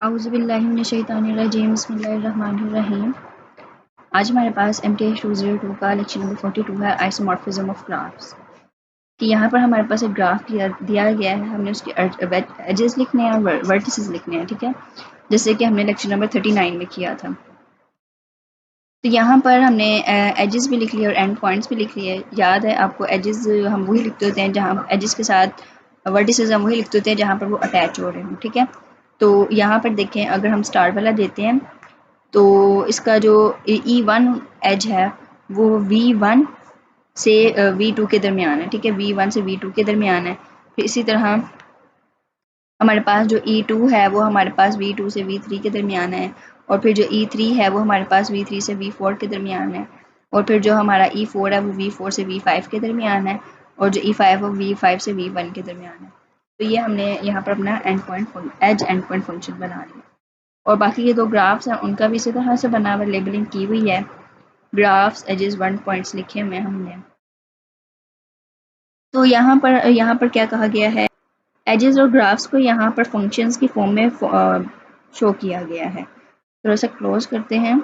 औज़ुबिल्लाहिमिनश्शैतानिर्रजीम बिस्मिल्लाहिर्रहमानिर्रहीम। आज हमारे पास MTH 202 का लेक्चर नंबर 42 है, आइसोमॉर्फिज्म ऑफ ग्राफ्स। कि यहाँ पर हमारे पास एक ग्राफ दिया गया है, हमने उसके एजेस लिखने हैं और वर्टिसेस लिखने हैं, ठीक है, जैसे कि हमने लेक्चर नंबर 39 में किया था। तो यहाँ पर हमने एजेस भी लिख लिए और एंड पॉइंट्स भी लिख लिए। याद है आपको, एजेस हम वही लिखते होते हैं जहाँ एजेस के साथ वर्टिसेस हम वही लिखते होते हैं जहाँ पर वो अटैच हो रहे हों, ठीक है। तो यहाँ पर देखें, अगर हम स्टार वाला देते हैं तो इसका जो E1 एज है वो V1 से V2 के दरमियान है, ठीक है, V1 से V2 के दरमियान है। फिर इसी तरह हमारे पास जो E2 है वो हमारे पास V2 से V3 के दरमियान है, और फिर जो E3 है वो हमारे पास V3 से V4 के दरमियान है, और फिर जो हमारा E4 है वो V4 से V5 के दरमियान है, और जो E5 है वो V5 से V1 के दरमियान है। तो ये हमने यहाँ पर अपना एज एंड पॉइंट फंक्शन बना लिया। और बाकी ये दो ग्राफ्स हैं उनका भी इसी तरह से बना हुआ लेबलिंग की हुई है, ग्राफ्स एजेस 1 पॉइंट्स लिखे हुए हमने। तो यहाँ पर क्या कहा गया है, एजेस और ग्राफ्स को यहाँ पर फंक्शंस की फॉर्म में शो किया गया है। थोड़ा सा क्लोज करते हैं।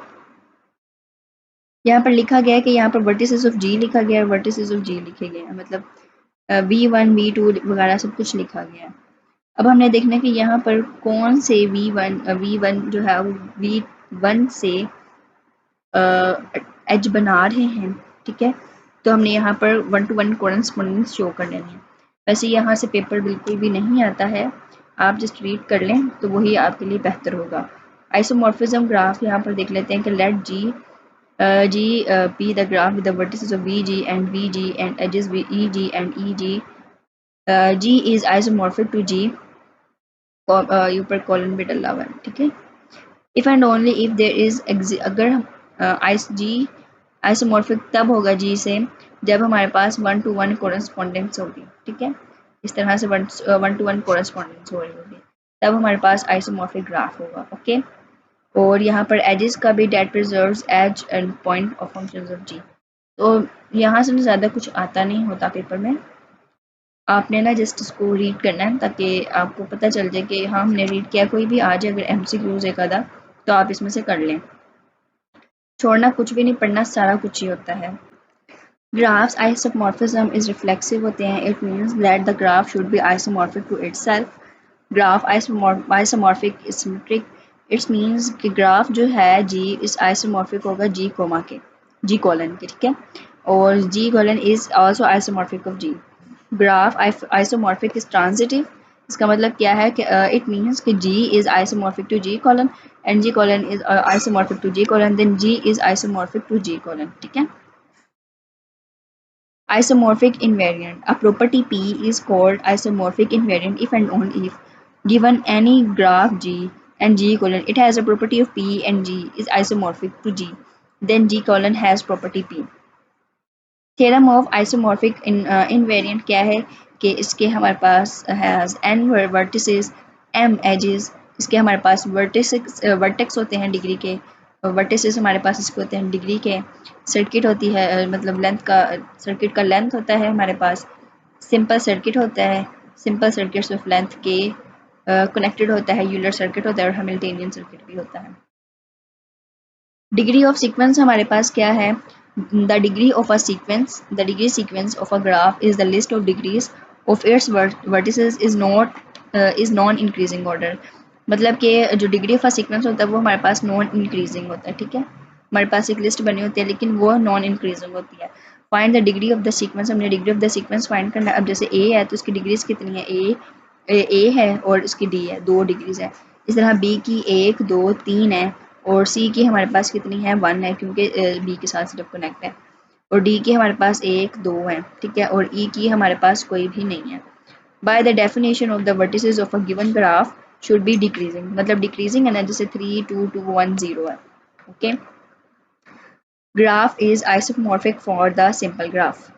यहाँ पर लिखा गया है कि यहाँ पर वर्टिसेस ऑफ जी लिखा गया है, वर्टिसेस ऑफ जी लिखे गए हैं, मतलब V1 V2 वगैरह सब कुछ लिखा गया है। अब हमने देखना है कि यहाँ पर कौन से V1 जो है वो V1 से एज बना रहे हैं, ठीक है। तो हमने यहाँ पर 1 to 1 कॉरेस्पॉन्डेंस शो कर लेनी है। वैसे यहाँ से पेपर बिल्कुल भी नहीं आता है, आप जस्ट रीड कर लें तो वही आपके लिए बेहतर होगा। आइसोमॉर्फिज्म ग्राफ यहाँ पर देख लेते हैं कि late G be the graph with the vertices of VG and VG and edges with EG and EG. G is isomorphic to G, ऊपर कॉलन भी डला हुआ है, ठीक है। If and only if there is अगर G आइसोमॉर्फिक तब होगा G से जब हमारे पास 1 to 1 कॉरेस्पॉन्डेंस होगी, ठीक है। इस तरह से 1 to 1 कॉरेस्पॉन्डेंस हो रही होगी, तब हमारे पास आइसोमॉर्फिक ग्राफ होगा, ओके। और यहाँ पर एजेस का भी that preserves edge and point of functions of G। तो यहाँ से ज़्यादा कुछ आता नहीं होता पेपर में, आपने ना जस्ट इसको रीड करना है ताकि आपको पता चल जाए कि हाँ हमने रीड किया। कोई भी आ जाए अगर MCQs एक आधा तो आप इसमें से कर लें, छोड़ना कुछ भी नहीं, पढ़ना सारा कुछ ही होता है। ग्राफ्स आइसोमॉर्फिज्म इज रिफ्लेक्सिव होते हैं, it means that the graph should be isomorphic to itself. Graph isomorphic is symmetric, it's means कि ग्राफ जो है G इस आइसोमॉर्फिक होगा G कोमा के, G कॉलन के, ठीक है। और G colon is also isomorphic of G। Graph isomorphic is transitive, इसका मतलब क्या है कि इट मीन्स कि G is isomorphic to G colon and G colon is isomorphic to G colon, then G is isomorphic to G colon, ठीक है। Isomorphic invariant. A property P is called isomorphic invariant if and only if given any graph G and G colon it has a property of P and G is isomorphic to G, then G colon has property P. Theorem of isomorphic invariant क्या है कि इसके हमारे पास has n vertices m edges, इसके हमारे पास vertex होते हैं degree के, वर्टिसेस हमारे पास इसके होते हैं डिग्री के, सर्किट होती है मतलब लेंथ का, सर्किट का लेंथ होता है हमारे पास, सिंपल सर्किट होता है, सिंपल सर्किट ऑफ लेंथ के कनेक्टेड होता है, यूलर सर्किट होता है और हैमिल्टनियन सर्किट भी होता है। डिग्री ऑफ सीक्वेंस हमारे पास क्या है, the degree of a sequence, the degree sequence of a graph is the list of degrees of its vertices is non increasing order. मतलब कि जो डिग्री ऑफ अ सीक्वेंस होता है वो हमारे पास नॉन इंक्रीजिंग होता है, ठीक है। हमारे पास एक लिस्ट बनी होती है लेकिन वो नॉन इंक्रीजिंग होती है। Find the degree of the sequence, हमने degree of the sequence find करना है। अब जैसे ए है तो उसकी डिग्रीज कितनी है, ए है और उसकी डी है, 2 डिग्रीज है। इस तरह बी की 1 2 3 है और सी की हमारे पास कितनी है, 1 है क्योंकि बी के साथ सिर्फ कनेक्ट है, और डी की हमारे पास 1 2 है, ठीक है, और ई की हमारे पास कोई भी नहीं है। By the definition of the vertices of a given graph should B decreasing, मतलब डिक्रीजिंग है ना, जैसे 3 2 2 1 0 है, okay. Graph is isomorphic for the simple graph,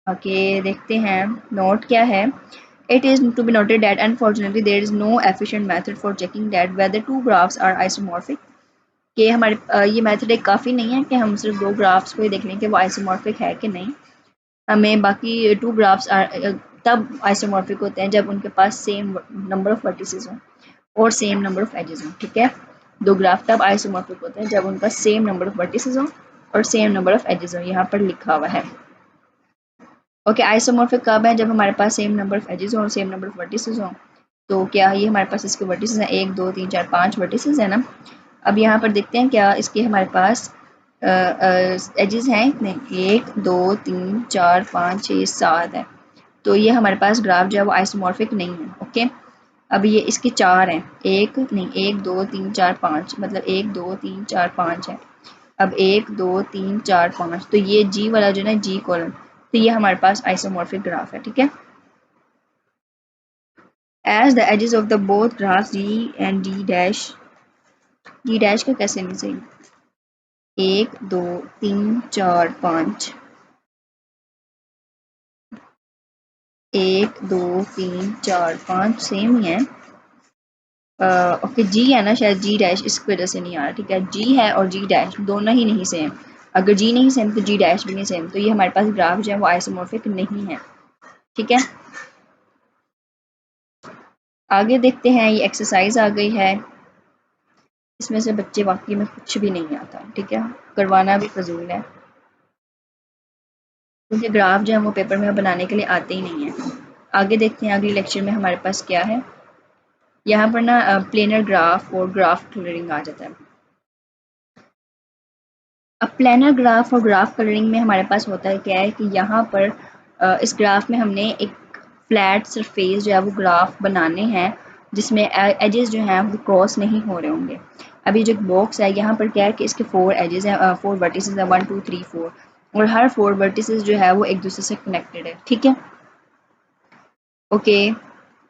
okay. देखते हैं नोट क्या है। It is to be noted that unfortunately there is no efficient method for checking that whether two graphs are isomorphic. कि हमारे ये मेथड एक काफ़ी नहीं है कि हम सिर्फ 2 ग्राफ्स को ही देख लें कि वो आइसोमॉर्फिक है कि नहीं। हमें बाकी 2 ग्राफ्स तब आइसोमॉर्फिक होते हैं जब उनके पास सेम नंबर ऑफ वर्टिसेस हों, और सेम नंबर ऑफ एजेस हों, ठीक है। दो ग्राफ तब आइसोमॉर्फिक होते हैं जब उनका सेम नंबर ऑफ वर्टिसेस हो और सेम नंबर ऑफ एजेस हो, यहाँ पर लिखा हुआ है। ओके, आइसोमॉर्फिक कब है? जब हमारे पास सेम नंबर ऑफ एजेस हो और सेम नंबर ऑफ वर्टिसेस हो। तो क्या ये हमारे पास इसके वर्टिसेस हैं, 1 2 3 4 5 वर्टिसेस है ना। अब यहाँ पर देखते हैं क्या इसके हमारे पास एजेस हैं इतने, 1 2 3 4 5 6 7 है। तो ये हमारे पास ग्राफ जो है वो आइसोमॉर्फिक नहीं है। ओके, अब ये इसके 4 हैं, 1 2 3 4 5, मतलब 1 2 3 4 5 है। अब 1 2 3 4 5, तो ये जी वाला जो है ना, जी कॉलम, तो ये हमारे पास आइसोमॉर्फिक ग्राफ है, ठीक है। As the edges of the both graph G and D dash, D dash का कैसे नहीं सही, 1 2 3 4 5, 1 2 3 4 5 सेम ही है। ओके, जी है ना, शायद जी डैश इस वजह से नहीं आ रहा, ठीक है। जी है और जी डैश दोनों ही नहीं सेम। अगर जी नहीं सेम तो जी डैश भी नहीं सेम, तो ये हमारे पास ग्राफ जो है वो आइसोमॉर्फिक नहीं है, ठीक है। आगे देखते हैं, ये एक्सरसाइज आ गई है, इसमें से बच्चे वाकई में कुछ भी नहीं आता, ठीक है, करवाना भी फजूल है, क्योंकि ग्राफ जो है वो पेपर में बनाने के लिए आते ही नहीं है। आगे देखते हैं अगले लेक्चर में हमारे पास क्या है। यहाँ पर ना प्लेनर ग्राफ और ग्राफ कलरिंग आ जाता है। अब प्लानर ग्राफ और ग्राफ कलरिंग में हमारे पास होता है क्या है कि यहाँ पर इस ग्राफ में हमने एक फ्लैट सरफेस जो है वो ग्राफ बनाने हैं, जिसमें एजेस जो हैं वो क्रॉस नहीं हो रहे होंगे। अभी जो बॉक्स है यहाँ पर क्या है कि इसके 4 एजेस हैं, 4 वर्टिसेस हैं, 1 2 3 4, और हर 4 वर्टिसेस जो है वो एक दूसरे से कनेक्टेड है, ठीक है। Okay,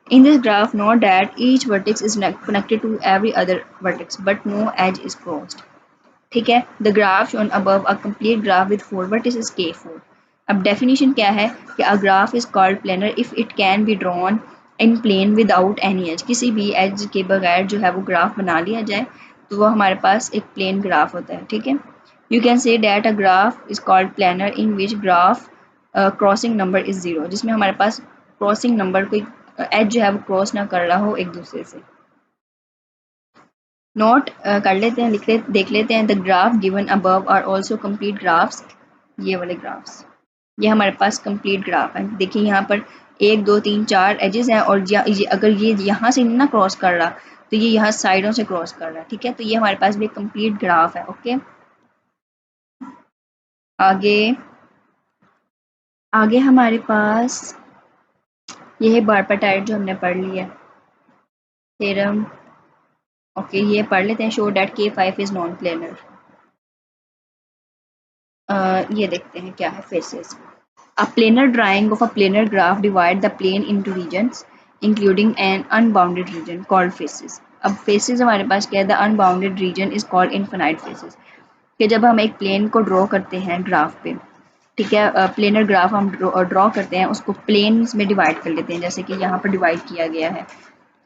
in this graph note that each vertex is connected to every other vertex but no edge is crossed, ठीक है। The graph shown above a complete graph with 4 vertices K4। अब डेफिनेशन क्या है कि a graph is called planar if it can be drawn in plane without any edge, किसी भी as के बगैर जो है वो ग्राफ बना लिया जाए तो वो हमारे पास एक प्लेन ग्राफ होता है, ठीक है। You can say that a graph is called planar in which graph crossing number is 0, जिसमें हमारे पास क्रॉसिंग नंबर कोई एज जो है वो क्रॉस ना कर रहा हो एक दूसरे से। नोट कर लेते हैं, देख लेते हैं। The graph given above are also complete graphs, ये वाले ग्राफ्स, ये हमारे पास कंप्लीट ग्राफ है। देखिए यहाँ पर 1 2 3 4 एजेस हैं, और अगर ये यहाँ से ना क्रॉस कर रहा तो ये यहाँ साइडों से क्रॉस कर रहा है, ठीक है। तो ये हमारे पास भी कंप्लीट ग्राफ है। ओके, आगे आगे हमारे पास ये है बारपाटाइड जो हमने पढ़ लिया थ्योरम। ओके, ये पढ़ लेते हैं। Show that K5 is non planar. ये देखते हैं क्या है faces. A planar drawing of a planar graph divide the plane into regions including an unbounded region called faces। अब faces हमारे पास क्या है, the unbounded region is called infinite faces। कि जब हम एक प्लेन को ड्रॉ करते हैं ग्राफ पे, ठीक है, प्लेनर ग्राफ हम ड्रॉ करते हैं, उसको प्लेन्स में डिवाइड कर लेते हैं, जैसे कि यहाँ पर डिवाइड किया गया है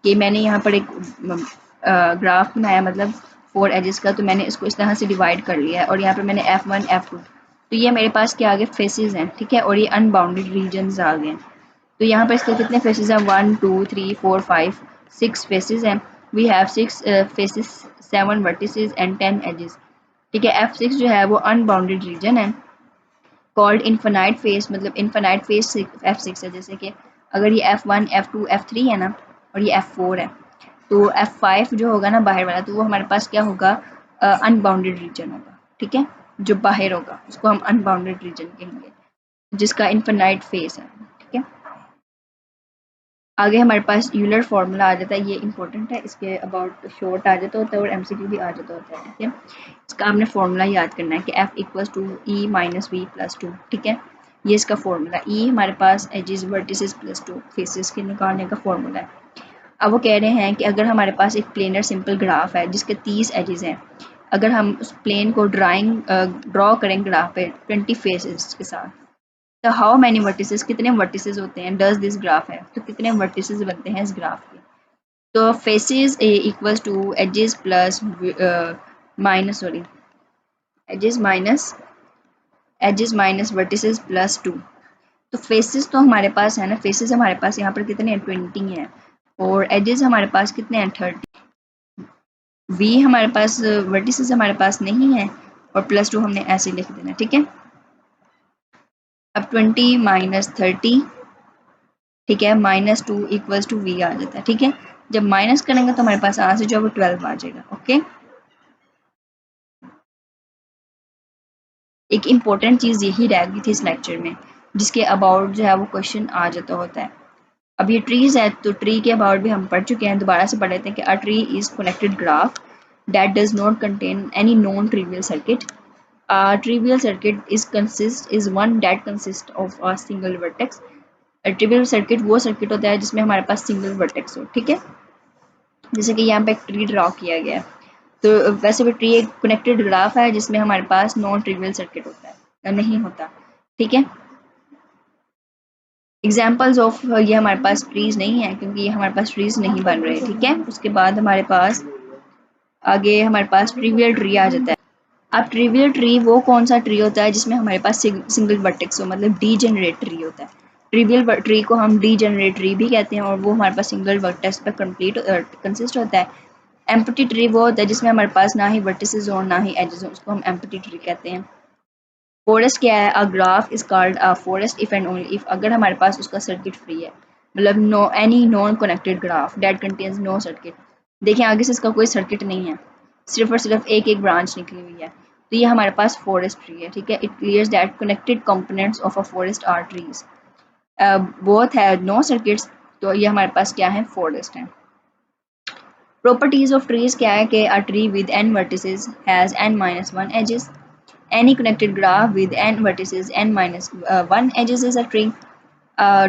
कि मैंने यहाँ पर एक ग्राफ बनाया, मतलब 4 एजेस का, तो मैंने इसको इस तरह से डिवाइड कर लिया है, और यहाँ पर मैंने F1 F2, तो ये मेरे पास क्या आ गए, फेसेस हैं, ठीक है, और ये अनबाउंडेड रीजन्स आ गए हैं। तो यहाँ पर इसके कितने फेसेस हैं, 1 2 3 4 5 6 फेसेस हैं। We have 6 faces, 7 vertices and 10 edges, ठीक है। F6 जो है वो अनबाउंडेड रीजन है, कॉल्ड इन्फिनाइट फेस, मतलब इन्फिनाइट फेस F6 है। जैसे कि अगर ये F1 F2 F3 है ना, और ये F4 है, तो F5 जो होगा ना बाहर वाला, तो वो हमारे पास क्या होगा, अनबाउंडेड रीजन होगा, ठीक है। जो बाहर होगा उसको हम अनबाउंडेड रीजन कहेंगे, जिसका इन्फिनाइट फेस है, ठीक है। आगे हमारे पास यूलर फार्मूला आ जाता है, ये इंपॉर्टेंट है, इसके अबाउट शॉर्ट आ जाता होता है और MCQ भी आ जाता होता है, ठीक है। इसका आपने फार्मूला याद करना है कि F equals to E minus V plus 2, ठीक है। ये इसका फार्मूला, E हमारे पास एजेस वर्टिसेस प्लस 2 फेसेस के निकालने का फार्मूला है। अब वो कह रहे हैं कि अगर हमारे पास एक प्लेनर सिंपल ग्राफ है जिसके 30 एजेस हैं, अगर हम उस प्लेन को ड्रॉ करें ग्राफ पे 20 फेसेस के साथ, तो हाउ मैनी वर्टिसेस, कितने वर्टिसेस होते हैं, डज दिस ग्राफ है, तो कितने वर्टिसेस बनते हैं इस ग्राफ के। तो faces equals to edges plus minus, sorry, edges minus vertices plus 2। तो फेसेस तो हमारे पास है ना, फेसेस हमारे पास यहाँ पर कितने हैं, 20 हैं, और एजेस हमारे पास कितने हैं, 30। v हमारे पास वर्टिसेस हमारे पास नहीं है और +2 हमने ऐसे लिख देना, ठीक है। अब 20 माइनस 30, ठीक है, -2 इक्वल्स टू v आ जाता है, ठीक है। जब माइनस करेंगे तो हमारे पास आंसर जो है वो 12 आ जाएगा, ओके। एक इम्पोर्टेंट चीज़ यही रह गई थी इस लेक्चर में, जिसके अबाउट जो है वो क्वेश्चन आ जाता होता है। अब ये ट्रीज है तो ट्री के अबाउट भी हम पढ़ चुके हैं, दोबारा से पढ़ लेते हैं कि a tree is connected graph that does not contain any non trivial circuit. A trivial circuit is one that consists of a single vertex. Trivial circuit वो सर्किट होता है जिसमें हमारे पास सिंगल वर्टेक्स हो, ठीक है। जैसे कि यहाँ पे एक ट्री ड्रॉ किया गया है, तो वैसे भी ट्री एक कनेक्टेड ग्राफ है जिसमें हमारे पास नॉन ट्रिवियल सर्किट होता है, नहीं होता, ठीक है। एग्जाम्पल्स ऑफ ये हमारे पास ट्रीज नहीं है क्योंकि ये हमारे पास ट्रीज नहीं बन रहे, ठीक है। उसके बाद हमारे पास आगे हमारे पास ट्रिवियल ट्री आ जाता है। अब ट्रिवियल ट्री वो कौन सा ट्री होता है जिसमें हमारे पास सिंगल वर्टेक्स हो, मतलब डी जनरेट ट्री होता है। ट्रिवियल ट्री को हम डी जनरेट ट्री भी कहते हैं और वो हमारे पास सिंगल वर्टेक्स पर कंप्लीट कंसिस्ट होता है। एम्प्टी ट्री वो होता है जिसमें हमारे पास ना ही वर्टिसेस हो ना ही एजेस हो, उसको हम एम्प्टी ट्री कहते हैं। फॉरेस्ट क्या है? A graph is called a forest if and only if अगर हमारे पास उसका सर्किट फ्री है, मतलब no any non connected graph that contains no circuit. देखिए आगे से इसका कोई सर्किट नहीं है, सिर्फ और सिर्फ एक एक ब्रांच निकली हुई है, तो ये हमारे पास फॉरेस्ट ट्री है, ठीक है। It clears that connected components of a forest are trees, both है नो सर्किट्स, तो ये हमारे पास क्या है? फॉरेस्ट है। प्रॉपर्टीज ऑफ ट्रीज क्या है कि a tree with n vertices has n-1 edges. Any connected graph with n vertices n-1 edges is a tree.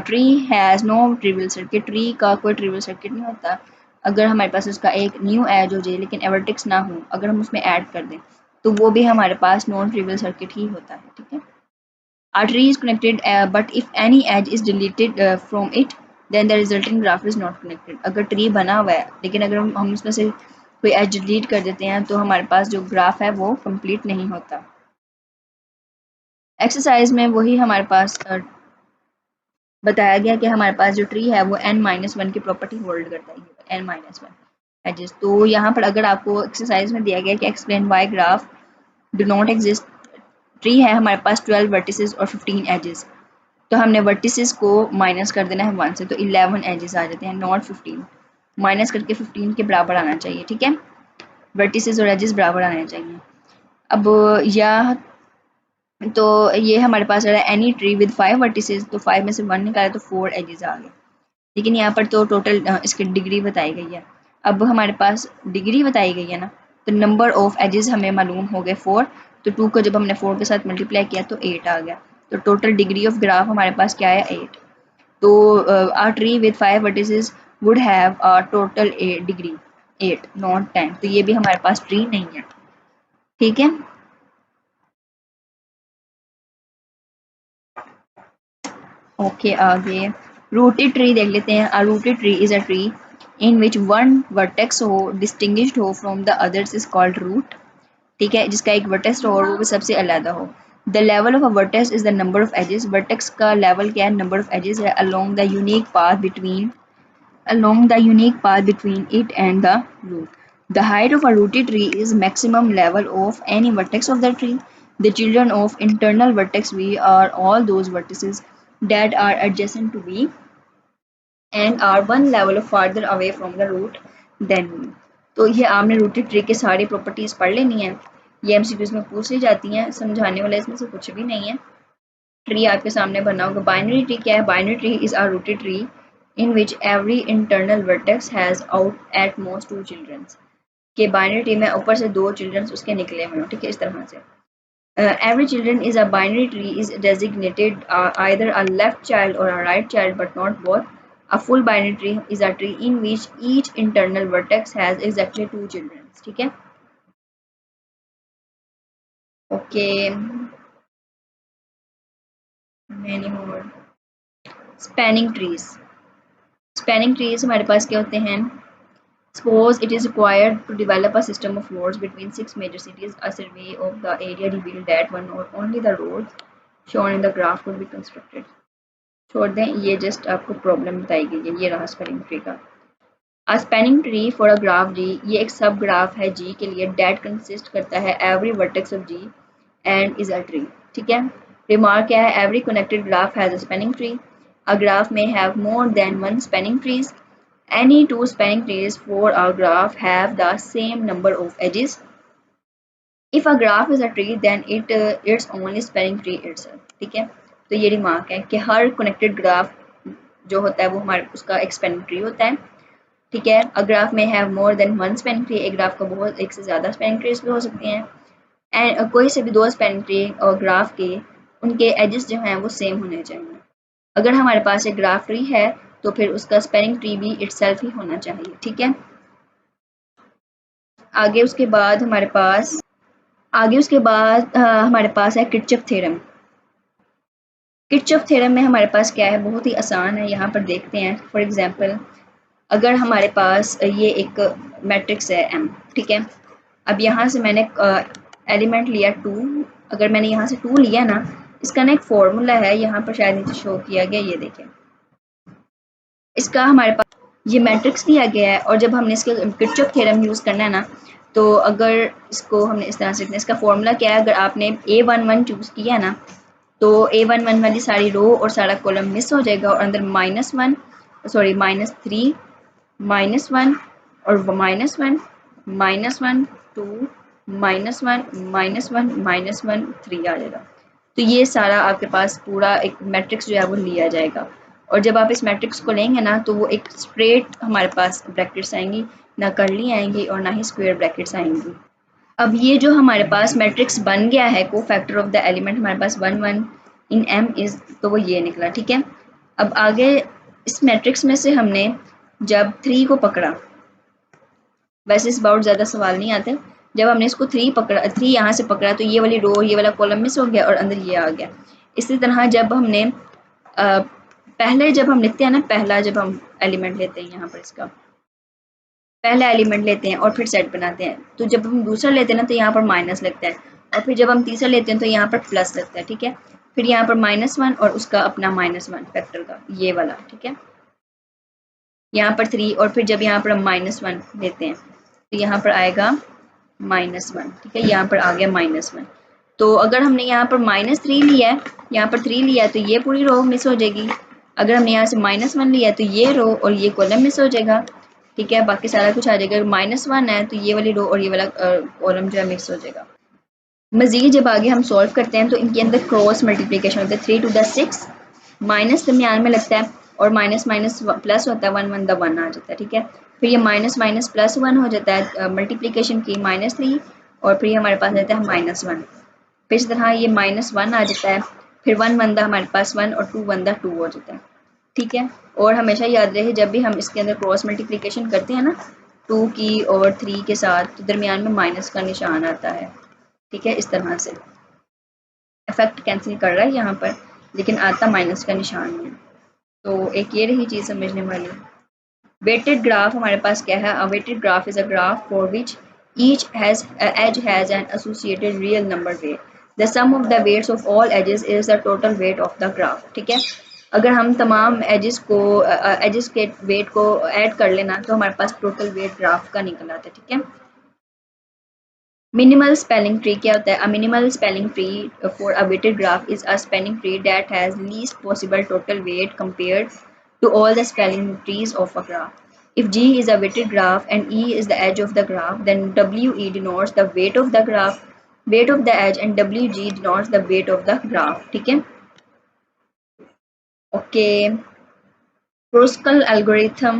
Tree has no trivial circuit. Tree का कोई trivial circuit नहीं होता। अगर हमारे पास उसका एक न्यू एज हो जाए लेकिन वर्टेक्स ना हो, अगर हम उसमें ऐड कर दें तो वो भी हमारे पास नॉन ट्रिवियल सर्किट ही होता है, ठीक है। A tree is connected, but if any edge is deleted from it, then the resulting graph is not connected. अगर ट्री बना हुआ है लेकिन अगर हम उसमें से कोई एज डिलीट कर देते हैं तो हमारे पास जो ग्राफ है वो कंप्लीट नहीं होता। एक्सरसाइज में वही हमारे पास बताया गया कि हमारे पास जो ट्री है वो n-1 की प्रॉपर्टी होल्ड करता है, n-1 एजेस। तो यहाँ पर अगर आपको एक्सरसाइज में दिया गया कि explain why graph do not exist, tree है हमारे पास 12 वर्टिसेस और 15 एजेस, तो हमने वर्टिसेस को माइनस कर देना है 1 से, तो 11 एजेस आ जाते हैं, नॉट 15। माइनस करके 15 के बराबर आना चाहिए, ठीक है। वर्टिसेस और एजेस बराबर आने चाहिए। अब यह तो ये हमारे पास आ रहा है एनी ट्री विद 5 वर्टिसेस, तो 5 में से 1 निकाले तो 4 एजेस आ गए, लेकिन यहाँ पर तो टोटल इसकी डिग्री बताई गई है। अब हमारे पास डिग्री बताई गई है ना, तो नंबर ऑफ एजेस हमें मालूम हो गए 4, तो 2 को जब हमने 4 के साथ मल्टीप्लाई किया तो 8 आ गया, तो टोटल डिग्री ऑफ ग्राफ हमारे पास क्या है? 8। तो a tree with 5 vertices would have a total a degree 8 not 10, तो ये भी हमारे पास ट्री नहीं है, ठीक है। ओके आगे रूटेड ट्री देख लेते हैं। A rooted tree is a tree in which one vertex हो distinguished हो from the others is called root, ठीक है, जिसका एक वर्टेक्स हो और वो सबसे अलग हो। The level of a vertex is the number of edges, vertex का लेवल क्या है? नंबर ऑफ एजेस है along the unique path between it and the root. The height of a rooted tree is maximum level of any vertex of the tree. The children of internal vertex V are all those vertices that are adjacent to V and are one level farther away from the root than V. तो ये आपने rooted tree के सारी properties पढ़ लेनी है, ये MCQs में पूछ ली जाती हैं, समझाने वाला इसमें से कुछ भी नहीं है। ट्री आपके सामने बना होगा। बाइनरी ट्री क्या है? Binary tree is a rooted tree in which every internal vertex has out at most 2 children, के बाइनरी ट्री में ऊपर से 2 चिल्ड्रंस उसके निकले हुए हो, ठीक है, इस तरह से। Every children is a binary tree is designated either a left child or a right child but not both. A full binary tree is a tree in which each internal vertex has exactly 2 children, ठीक है। Okay many more spanning trees। Spanning trees हमारे पास क्या होते हैं? Suppose it is required to develop a system of roads between 6 major cities. A survey of the area revealed that one or only the roads shown in the graph could be constructed. छोड़ दें, ये just आपको problem बताई गई है, ये रहा spelling tree का। A spanning tree for a graph जी, ये एक सब ग्राफ है जी के लिए डेट कंसिस्ट करता है every vertex of G and is a tree. ठीक है, रिमार्क क्या है, every connected graph has a spanning tree, a graph में have more than one spanning trees, any two spanning trees for a graph have the same number of edges, if a graph is a tree then its only spanning tree itself. ठीक है, तो ये remark है कि हर connected graph जो होता है वो हमारे उसका एक स्पैनिंग ट्री होता है। ठीक है, अ ग्राफ में have more than one spanning tree, एक ग्राफ का बहुत एक से ज़्यादा स्पैनिंग ट्रीज भी हो सकते हैं। एंड कोई से भी दो स्पैनिंग ट्री और ग्राफ के उनके एजेस जो हैं वो सेम होने चाहिए। अगर हमारे पास एक ग्राफ ट्री है तो फिर उसका स्पैनिंग ट्री भी इटसेल्फ ही होना चाहिए। ठीक है, आगे उसके बाद हमारे पास हमारे पास है किरचॉफ थ्योरम। किरचॉफ थ्योरम में हमारे पास क्या है, बहुत ही आसान है, यहाँ पर देखते हैं। फॉर एग्जांपल, अगर हमारे पास ये एक मैट्रिक्स है M, ठीक है, अब यहाँ से मैंने एलिमेंट लिया 2, अगर मैंने यहाँ से 2 लिया ना, इसका ना एक फॉर्मूला है, यहाँ पर शायद नीचे शो किया गया, ये देखें, इसका हमारे पास ये मैट्रिक्स दिया गया है और जब हमने इसके किरचॉफ थ्योरम यूज़ करना है ना, तो अगर इसको हमने इस तरह से लिखना है, इसका फॉर्मूला क्या है, अगर आपने A11 चूज़ किया ना तो A11 वाली सारी रो और सारा कॉलम मिस हो जाएगा और अंदर -3 -1 और -1 -1 2 -1 -1 3 आ जाएगा। तो ये सारा आपके पास पूरा एक मैट्रिक्स जो है वो लिया जाएगा और जब आप इस मैट्रिक्स को लेंगे ना तो वो एक स्ट्रेट हमारे पास ब्रैकेट्स आएंगी, ना कर्ली आएंगी और ना ही स्क्वायर ब्रैकेट्स आएंगी। अब ये जो हमारे पास मैट्रिक्स बन गया है, को फैक्टर ऑफ द एलिमेंट हमारे पास 1 1 इन M इज, तो वो ये निकला। ठीक है, अब आगे इस मैट्रिक्स में से हमने जब 3 को पकड़ा, वैसे इस बाउट ज़्यादा सवाल नहीं आते, जब हमने इसको 3 यहाँ से पकड़ा तो ये वाली रो ये वाला कॉलम मिस हो गया और अंदर ये आ गया। इसी तरह जब हमने पहले जब हम लिखते हैं ना, पहला जब हम एलिमेंट लेते हैं, यहाँ पर इसका पहला एलिमेंट लेते हैं और फिर सेट बनाते हैं, तो जब हम दूसरा लेते हैं ना तो यहाँ पर माइनस लगता है और फिर जब हम तीसरा लेते हैं तो यहाँ पर प्लस लगता है। ठीक है, फिर यहाँ पर -1 और उसका अपना -1 फैक्टर का ये वाला। ठीक है, यहाँ पर 3 और फिर जब यहाँ पर हम -1 लेते हैं तो यहाँ पर आएगा -1। ठीक है, यहाँ पर आ गया -1। तो अगर हमने यहाँ पर -3 लिया है, यहाँ पर 3 लिया है तो ये पूरी रो मिस हो जाएगी। अगर हमने यहाँ से -1 लिया है तो ये रो और ये कॉलम मिस हो जाएगा। ठीक है, बाकी सारा कुछ आ जाएगा। -1 है तो ये वाली रो और ये वाला कॉलम जो है मिक्स हो जाएगा। मज़ीद जब आगे हम सॉल्व करते हैं तो इनके अंदर क्रॉस मल्टीप्लिकेशन होता है, 3 to the 6 माइनस दरमियान में लगता है और माइनस माइनस प्लस होता है, 1 1 द 1 आ जाता है। ठीक है, फिर ये माइनस माइनस प्लस 1 हो जाता है मल्टीप्लिकेशन की -3 और फिर ये हमारे पास रहता है -1। फिर इस तरह ये -1 आ जाता है, फिर 1 1 दा हमारे पास 1 और 2 1 दा 2 हो जाता है। ठीक है, और हमेशा याद रहे जब भी हम इसके अंदर क्रॉस मल्टीप्लिकेशन करते हैं ना 2 की और 3 के साथ, तो दरमियान में माइनस का निशान आता है। ठीक है, इस तरह से इफेक्ट कैंसिल कर रहा है यहाँ पर, लेकिन आता माइनस का निशान है। तो एक ये रही चीज़ समझने वाली। वेटेड ग्राफ हमारे पास क्या है, a weighted graph is a graph for which each edge has an associated real number weight. The sum of the weights of all edges is the total weight of the graph. ठीक है, अगर हम तमाम edges के wait को add कर लेना तो हमारे पास टोटल वेट ग्राफ का निकल आता है। ठीक है, मिनिमल स्पेलिंग ट्री क्या होता है, a minimal spelling tree for a weighted graph is a spelling tree that has least possible total weight compared to all the spelling trees of a graph. If G is a weighted graph and E is the edge of the graph, then WE denotes the weight of the graph, weight of the edge, and WG denotes the weight of the graph. ठीक है, okay. क्रोस्कल algorithm,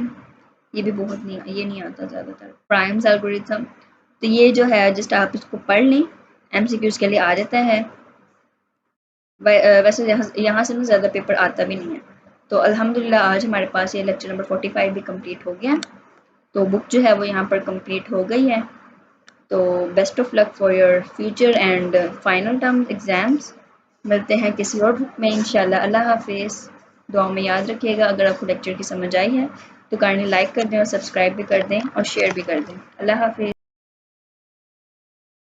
ये भी बहुत नहीं, ये नहीं आता ज़्यादातर। प्राइम्स एल्गोरिथम, तो ये जो है जस्ट आप इसको पढ़ लें, MCQs के लिए आ जाता है। वैसे यहाँ से ना ज़्यादा पेपर आता भी नहीं है। तो अल्हम्दुलिल्लाह आज हमारे पास ये लेक्चर नंबर 45 भी कंप्लीट हो गया। तो बुक जो है वो यहाँ पर कंप्लीट हो गई है। तो best of luck for your future and final term exams. मिलते हैं किसी और बुक में इंशाल्लाह। अल्लाह हाफिज़। दुआ में याद रखिएगा, अगर आपको लेक्चर की समझ आई है तो काइंडली लाइक कर दें और सब्सक्राइब भी कर दें और शेयर भी कर दें। अल्लाह हाफिज़।